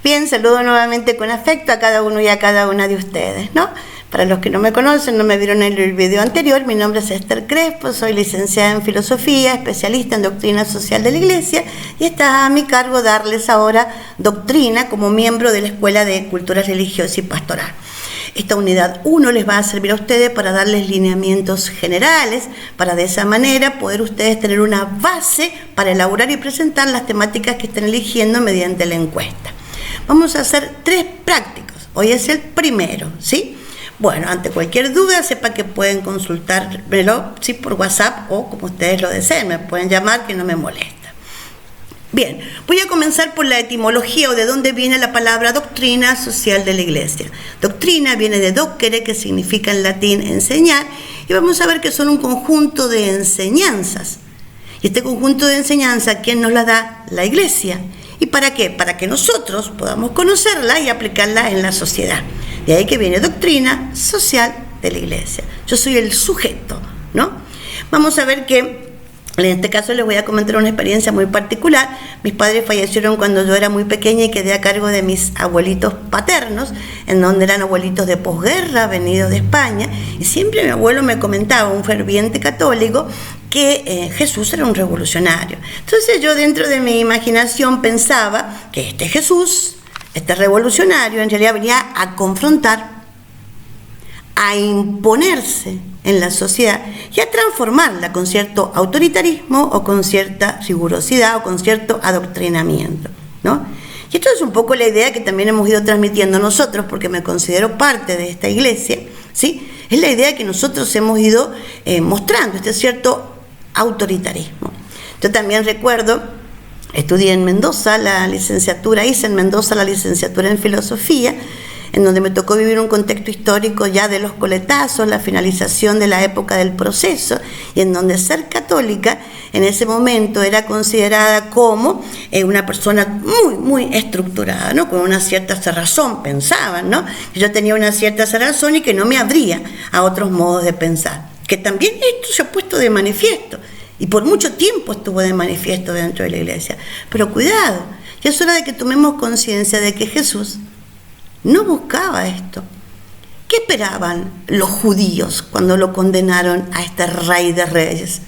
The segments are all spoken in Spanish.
Bien, saludo nuevamente con afecto a cada uno y a cada una de ustedes, ¿no? Para los que no me conocen, no me vieron en el video anterior, mi nombre es Esther Crespo, soy licenciada en Filosofía, especialista en Doctrina Social de la Iglesia, y está a mi cargo darles ahora doctrina como miembro de la Escuela de Cultura Religiosa y Pastoral. Esta unidad 1 les va a servir a ustedes para darles lineamientos generales, para de esa manera poder ustedes tener una base para elaborar y presentar las temáticas que están eligiendo mediante la encuesta. Vamos a hacer 3 prácticos, hoy es el primero, ¿sí? Bueno, ante cualquier duda, sepa que pueden consultármelo, ¿sí? Por WhatsApp o como ustedes lo deseen, me pueden llamar que no me molesta. Bien, voy a comenzar por la etimología o de dónde viene la palabra doctrina social de la Iglesia. Doctrina viene de docere, que significa en latín enseñar, y vamos a ver que son un conjunto de enseñanzas. Y este conjunto de enseñanzas, ¿quién nos la da? La Iglesia. ¿Y para qué? Para que nosotros podamos conocerla y aplicarla en la sociedad. De ahí que viene doctrina social de la Iglesia. Yo soy el sujeto, ¿no? Vamos a ver que en este caso les voy a comentar una experiencia muy particular. Mis padres fallecieron cuando yo era muy pequeña y quedé a cargo de mis abuelitos paternos, en donde eran abuelitos de posguerra, venidos de España, y siempre mi abuelo me comentaba, un ferviente católico, que Jesús era un revolucionario. Entonces yo dentro de mi imaginación pensaba que este Jesús, este revolucionario, en realidad venía a confrontar, a imponerse en la sociedad y a transformarla con cierto autoritarismo o con cierta rigurosidad o con cierto adoctrinamiento, ¿no? Y esto es un poco la idea que también hemos ido transmitiendo nosotros, porque me considero parte de esta iglesia, ¿sí? Es la idea que nosotros hemos ido mostrando, este cierto autoritarismo. Yo también recuerdo, estudié en Mendoza la licenciatura, hice en Mendoza la licenciatura en Filosofía, en donde me tocó vivir un contexto histórico ya de los coletazos, la finalización de la época del proceso, y en donde ser católica en ese momento era considerada como una persona muy, muy estructurada, ¿no? Con una cierta cerrazón, pensaban, ¿no? Que yo tenía una cierta cerrazón y que no me abría a otros modos de pensar. Que también esto se ha puesto de manifiesto, y por mucho tiempo estuvo de manifiesto dentro de la iglesia. Pero cuidado, ya es hora de que tomemos conciencia de que Jesús no buscaba esto. ¿Qué esperaban los judíos cuando lo condenaron a este rey de reyes?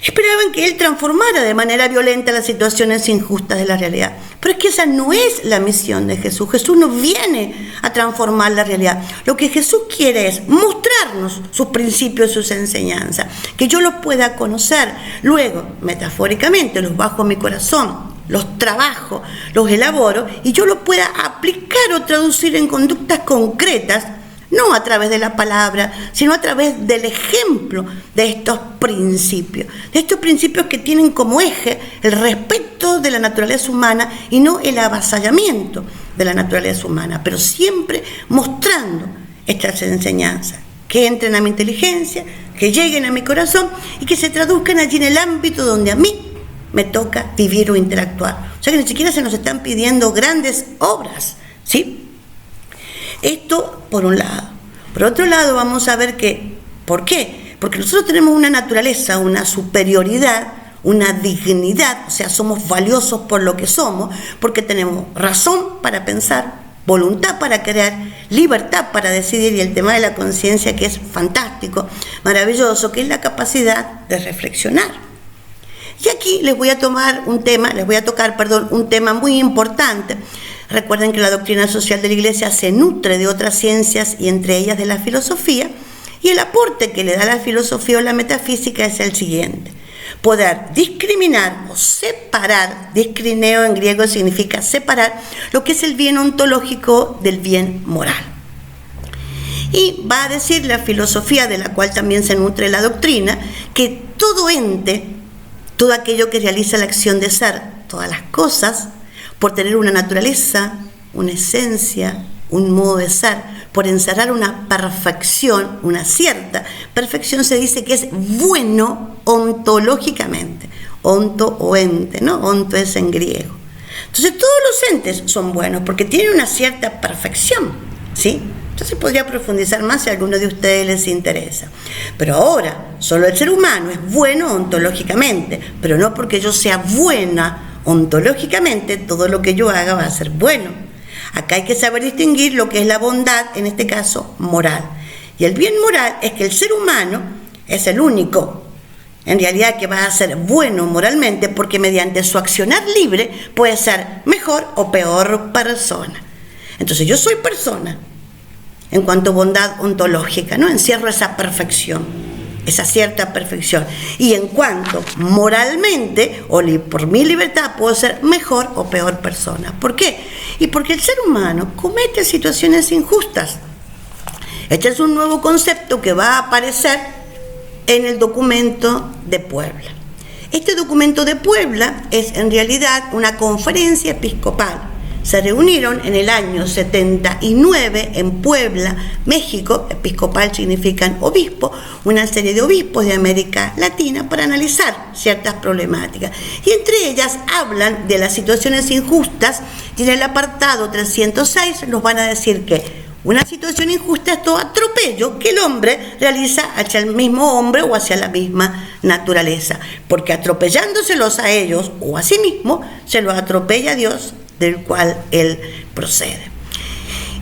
Esperaban que él transformara de manera violenta las situaciones injustas de la realidad. Pero es que esa no es la misión de Jesús. Jesús no viene a transformar la realidad. Lo que Jesús quiere es mostrarnos sus principios, sus enseñanzas, que yo los pueda conocer. Luego, metafóricamente, los bajo a mi corazón, los trabajo, los elaboro y yo los pueda aplicar o traducir en conductas concretas, no a través de la palabra, sino a través del ejemplo de estos principios que tienen como eje el respeto de la naturaleza humana y no el avasallamiento de la naturaleza humana, pero siempre mostrando estas enseñanzas, que entren a mi inteligencia, que lleguen a mi corazón y que se traduzcan allí en el ámbito donde a mí me toca vivir o interactuar. O sea que ni siquiera se nos están pidiendo grandes obras, ¿sí? Esto por un lado. Por otro lado vamos a ver que, ¿por qué? Porque nosotros tenemos una naturaleza, una superioridad, una dignidad, o sea, somos valiosos por lo que somos, porque tenemos razón para pensar, voluntad para querer, libertad para decidir y el tema de la conciencia, que es fantástico, maravilloso, que es la capacidad de reflexionar. Y aquí les voy a tocar un tema muy importante. Recuerden que la doctrina social de la Iglesia se nutre de otras ciencias y entre ellas de la filosofía, y el aporte que le da la filosofía o la metafísica es el siguiente: poder discriminar o separar, discrineo en griego significa separar, lo que es el bien ontológico del bien moral. Y va a decir la filosofía, de la cual también se nutre la doctrina, que todo ente, todo aquello que realiza la acción de ser, todas las cosas, por tener una naturaleza, una esencia, un modo de ser, por encerrar una perfección, una cierta perfección, se dice que es bueno ontológicamente. Onto o ente, ¿no? Onto es en griego. Entonces todos los entes son buenos porque tienen una cierta perfección, ¿sí? Entonces podría profundizar más si a alguno de ustedes les interesa. Pero ahora, solo el ser humano es bueno ontológicamente, pero no porque yo sea buena ontológicamente todo lo que yo haga va a ser bueno. Acá hay que saber distinguir lo que es la bondad, en este caso moral. Y el bien moral es que el ser humano es el único, en realidad, que va a ser bueno moralmente, porque mediante su accionar libre puede ser mejor o peor persona. Entonces yo soy persona en cuanto a bondad ontológica, ¿no? Encierro esa perfección, esa cierta perfección. Y en cuanto moralmente, o por mi libertad, puedo ser mejor o peor persona. ¿Por qué? Y porque el ser humano comete situaciones injustas. Este es un nuevo concepto que va a aparecer en el documento de Puebla. Este documento de Puebla es en realidad una conferencia episcopal. Se reunieron en el año 79 en Puebla, México, episcopal significan obispo, una serie de obispos de América Latina para analizar ciertas problemáticas. Y entre ellas hablan de las situaciones injustas y en el apartado 306 nos van a decir que una situación injusta es todo atropello que el hombre realiza hacia el mismo hombre o hacia la misma naturaleza, porque atropellándoselos a ellos o a sí mismo, se los atropella a Dios, del cual él procede.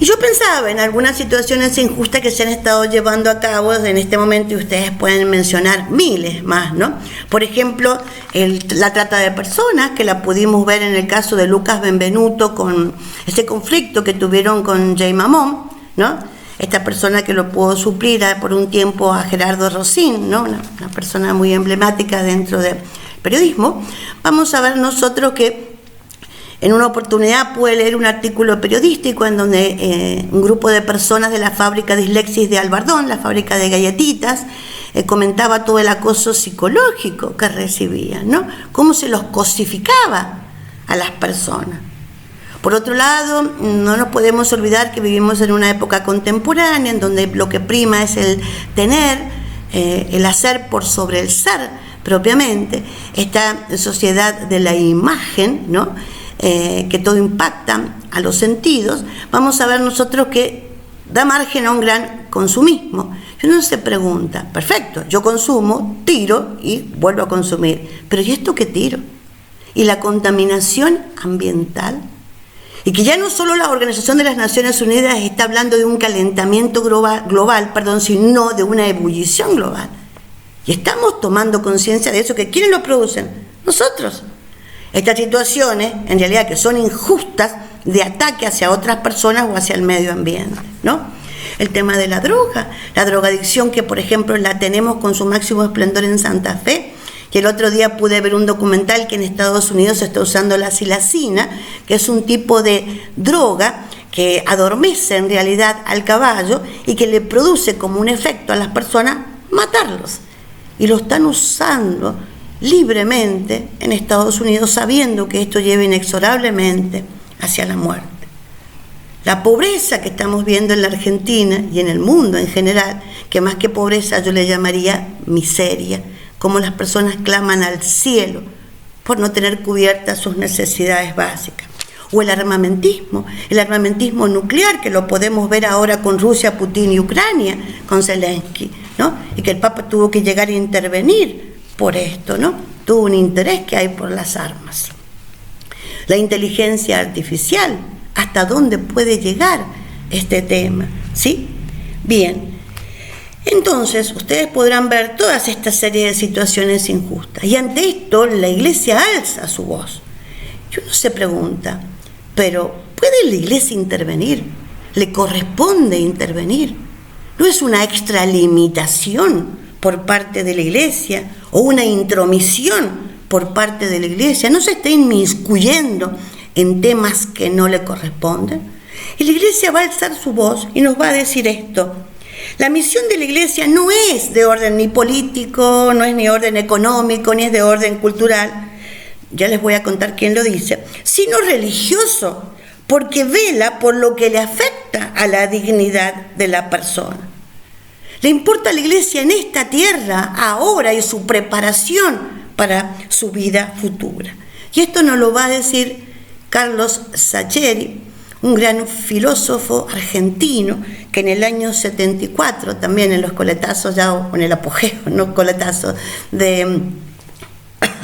Y yo pensaba en algunas situaciones injustas que se han estado llevando a cabo en este momento, y ustedes pueden mencionar miles más, ¿no? Por ejemplo, la trata de personas, que la pudimos ver en el caso de Lucas Benvenuto con ese conflicto que tuvieron con Jay Mamón, ¿no? Esta persona que lo pudo suplir por un tiempo a Gerardo Rosín, ¿no? Una persona muy emblemática dentro del periodismo. Vamos a ver nosotros que en una oportunidad pude leer un artículo periodístico en donde un grupo de personas de la fábrica Dislexis de Albardón, la fábrica de galletitas, comentaba todo el acoso psicológico que recibían, ¿no? Cómo se los cosificaba a las personas. Por otro lado, no nos podemos olvidar que vivimos en una época contemporánea en donde lo que prima es el tener, el hacer por sobre el ser propiamente, esta sociedad de la imagen, ¿no? Que todo impacta a los sentidos. Vamos a ver nosotros que da margen a un gran consumismo. Y uno se pregunta, perfecto, yo consumo, tiro y vuelvo a consumir, pero ¿y esto qué tiro? ¿Y la contaminación ambiental? Y que ya no solo la Organización de las Naciones Unidas está hablando de un calentamiento global, sino de una ebullición global. Y estamos tomando conciencia de eso, que ¿quiénes lo producen? Nosotros. Estas situaciones, en realidad, que son injustas, de ataque hacia otras personas o hacia el medio ambiente, ¿no? El tema de la drogadicción, que por ejemplo la tenemos con su máximo esplendor en Santa Fe. Y el otro día pude ver un documental que en Estados Unidos se está usando la silacina, que es un tipo de droga que adormece en realidad al caballo y que le produce como un efecto a las personas matarlos. Y lo están usando libremente en Estados Unidos, sabiendo que esto lleva inexorablemente hacia la muerte. La pobreza que estamos viendo en la Argentina y en el mundo en general, que más que pobreza yo le llamaría miseria, como las personas claman al cielo por no tener cubiertas sus necesidades básicas. O el armamentismo nuclear, que lo podemos ver ahora con Rusia, Putin y Ucrania, con Zelensky, ¿no? Y que el Papa tuvo que llegar a intervenir por esto, ¿no? Tuvo un interés que hay por las armas. La inteligencia artificial, ¿hasta dónde puede llegar este tema? ¿Sí? Bien. Entonces, ustedes podrán ver toda esta serie de situaciones injustas. Y ante esto, la Iglesia alza su voz. Y uno se pregunta, ¿pero puede la Iglesia intervenir? ¿Le corresponde intervenir? ¿No es una extralimitación por parte de la Iglesia o una intromisión por parte de la Iglesia? ¿No se está inmiscuyendo en temas que no le corresponden? Y la Iglesia va a alzar su voz y nos va a decir esto. La misión de la Iglesia no es de orden ni político, no es ni orden económico, ni es de orden cultural, ya les voy a contar quién lo dice, sino religioso, porque vela por lo que le afecta a la dignidad de la persona. Le importa a la Iglesia en esta tierra, ahora, y su preparación para su vida futura. Y esto nos lo va a decir Carlos Sacheri, un gran filósofo argentino que en el año 74, también en los coletazos, ya o en el apogeo, no coletazos, de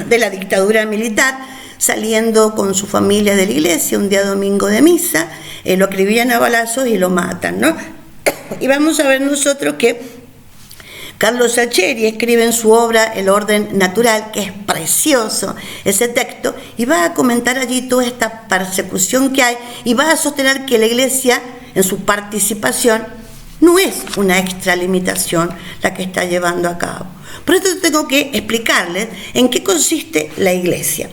la dictadura militar, saliendo con su familia de la iglesia un día domingo de misa, lo acribillan a balazos y lo matan, ¿no? Y vamos a ver nosotros que Carlo Saccheri escribe en su obra El orden natural, que es precioso ese texto, y va a comentar allí toda esta persecución que hay y va a sostener que la iglesia, en su participación, no es una extralimitación la que está llevando a cabo. Por esto tengo que explicarles en qué consiste la iglesia.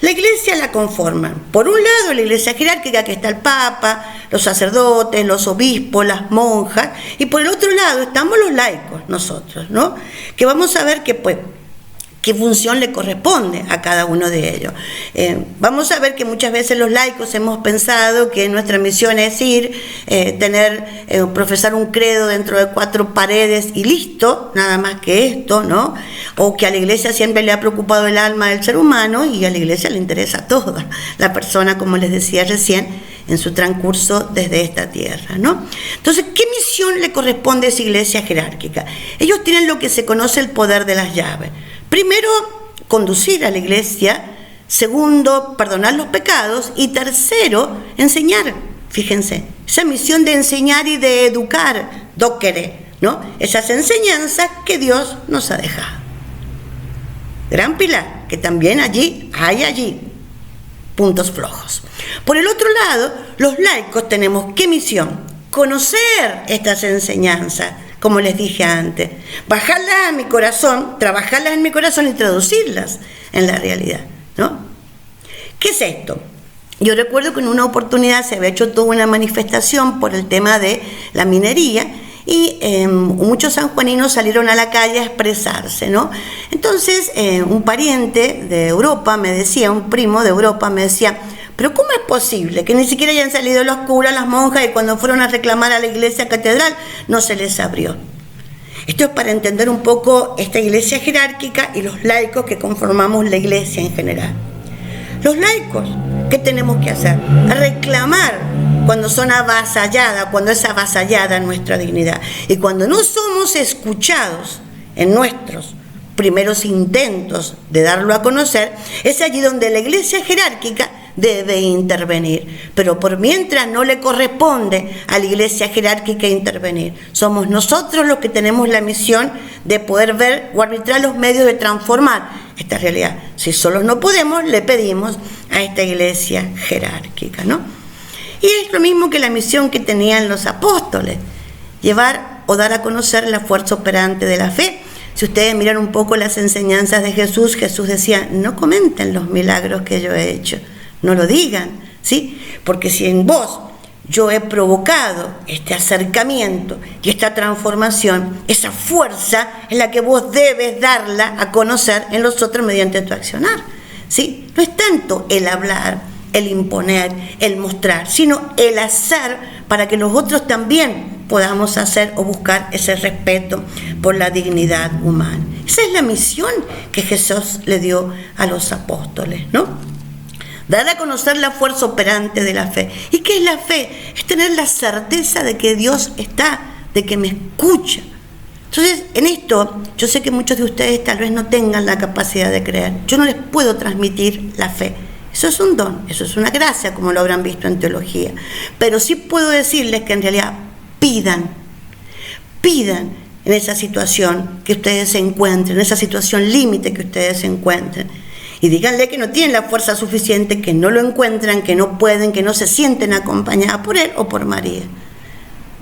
La iglesia la conforman, por un lado, la iglesia jerárquica, que está el Papa, los sacerdotes, los obispos, las monjas, y por el otro lado estamos los laicos, nosotros, ¿no? Que vamos a ver qué función le corresponde a cada uno de ellos. Vamos a ver que muchas veces los laicos hemos pensado que nuestra misión es ir, profesar un credo dentro de 4 paredes y listo, nada más que esto, ¿no? O que a la iglesia siempre le ha preocupado el alma del ser humano y a la iglesia le interesa toda la persona, como les decía recién, en su transcurso desde esta tierra, ¿no? Entonces, ¿qué misión le corresponde a esa iglesia jerárquica? Ellos tienen lo que se conoce el poder de las llaves. Primero, conducir a la iglesia. Segundo, perdonar los pecados. Y tercero, enseñar. Fíjense, esa misión de enseñar y de educar, docere, ¿no? Esas enseñanzas que Dios nos ha dejado. Gran pilar, que también hay puntos flojos. Por el otro lado, los laicos tenemos ¿qué misión? Conocer estas enseñanzas, como les dije antes, bajarlas a mi corazón, trabajarlas en mi corazón y traducirlas en la realidad, ¿no? ¿Qué es esto? Yo recuerdo que en una oportunidad se había hecho toda una manifestación por el tema de la minería y muchos sanjuaninos salieron a la calle a expresarse, ¿no? Entonces, un pariente de Europa me decía, un primo de Europa me decía, pero ¿cómo es posible que ni siquiera hayan salido los curas, las monjas, y cuando fueron a reclamar a la iglesia catedral no se les abrió? Esto es para entender un poco esta iglesia jerárquica y los laicos que conformamos la iglesia en general. Los laicos, ¿qué tenemos que hacer? Reclamar cuando son avasalladas, cuando es avasallada nuestra dignidad. Y cuando no somos escuchados en nuestros primeros intentos de darlo a conocer, es allí donde la iglesia jerárquica debe intervenir, pero por mientras no le corresponde a la iglesia jerárquica intervenir. Somos nosotros los que tenemos la misión de poder ver o arbitrar los medios de transformar esta realidad. Si solos no podemos, le pedimos a esta iglesia jerárquica, ¿no? Y es lo mismo que la misión que tenían los apóstoles, llevar o dar a conocer la fuerza operante de la fe. Si ustedes miran un poco las enseñanzas de Jesús, Jesús decía, no comenten los milagros que yo he hecho, no lo digan, ¿sí? Porque si en vos yo he provocado este acercamiento y esta transformación, esa fuerza es la que vos debes darla a conocer en los otros mediante tu accionar, ¿sí? No es tanto el hablar, el imponer, el mostrar, sino el hacer para que los otros también podamos hacer o buscar ese respeto por la dignidad humana. Esa es la misión que Jesús le dio a los apóstoles, ¿no? Dar a conocer la fuerza operante de la fe. ¿Y qué es la fe? Es tener la certeza de que Dios está, de que me escucha. Entonces, en esto, yo sé que muchos de ustedes tal vez no tengan la capacidad de creer. Yo no les puedo transmitir la fe. Eso es un don, eso es una gracia, como lo habrán visto en teología. Pero sí puedo decirles que en realidad pidan en esa situación que ustedes se encuentren, en esa situación límite que ustedes se encuentren. Y díganle que no tienen la fuerza suficiente, que no lo encuentran, que no pueden, que no se sienten acompañadas por él o por María.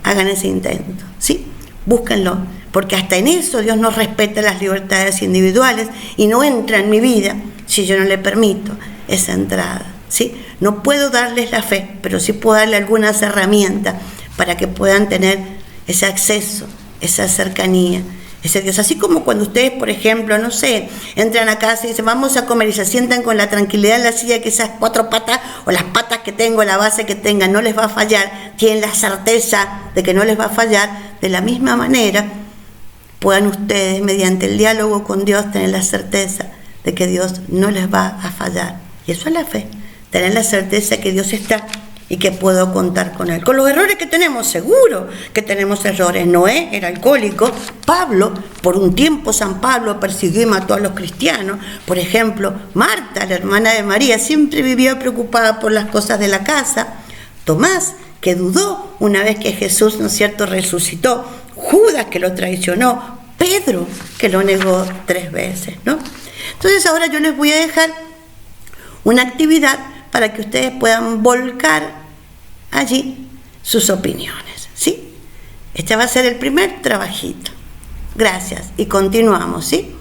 Hagan ese intento, ¿sí? Búsquenlo, porque hasta en eso Dios nos respeta las libertades individuales y no entra en mi vida si yo no le permito esa entrada, ¿sí? No puedo darles la fe, pero sí puedo darle algunas herramientas para que puedan tener ese acceso, esa cercanía, ese Dios. Así como cuando ustedes, por ejemplo, no sé, entran a casa y dicen vamos a comer y se sientan con la tranquilidad en la silla que esas 4 patas o las patas que tengo, la base que tengan, no les va a fallar, tienen la certeza de que no les va a fallar. De la misma manera, puedan ustedes, mediante el diálogo con Dios, tener la certeza de que Dios no les va a fallar. Y eso es la fe, tener la certeza que Dios está y que puedo contar con Él. Con los errores que tenemos, seguro que tenemos errores. Noé era alcohólico. Pablo, por un tiempo San Pablo persiguió y mató a los cristianos. Por ejemplo, Marta, la hermana de María, siempre vivió preocupada por las cosas de la casa. Tomás, que dudó una vez que Jesús, ¿no es cierto?, resucitó. Judas, que lo traicionó. Pedro, que lo negó 3 veces, ¿no? Entonces ahora yo les voy a dejar una actividad para que ustedes puedan volcar allí sus opiniones, ¿sí? Este va a ser el primer trabajito. Gracias y continuamos, ¿sí?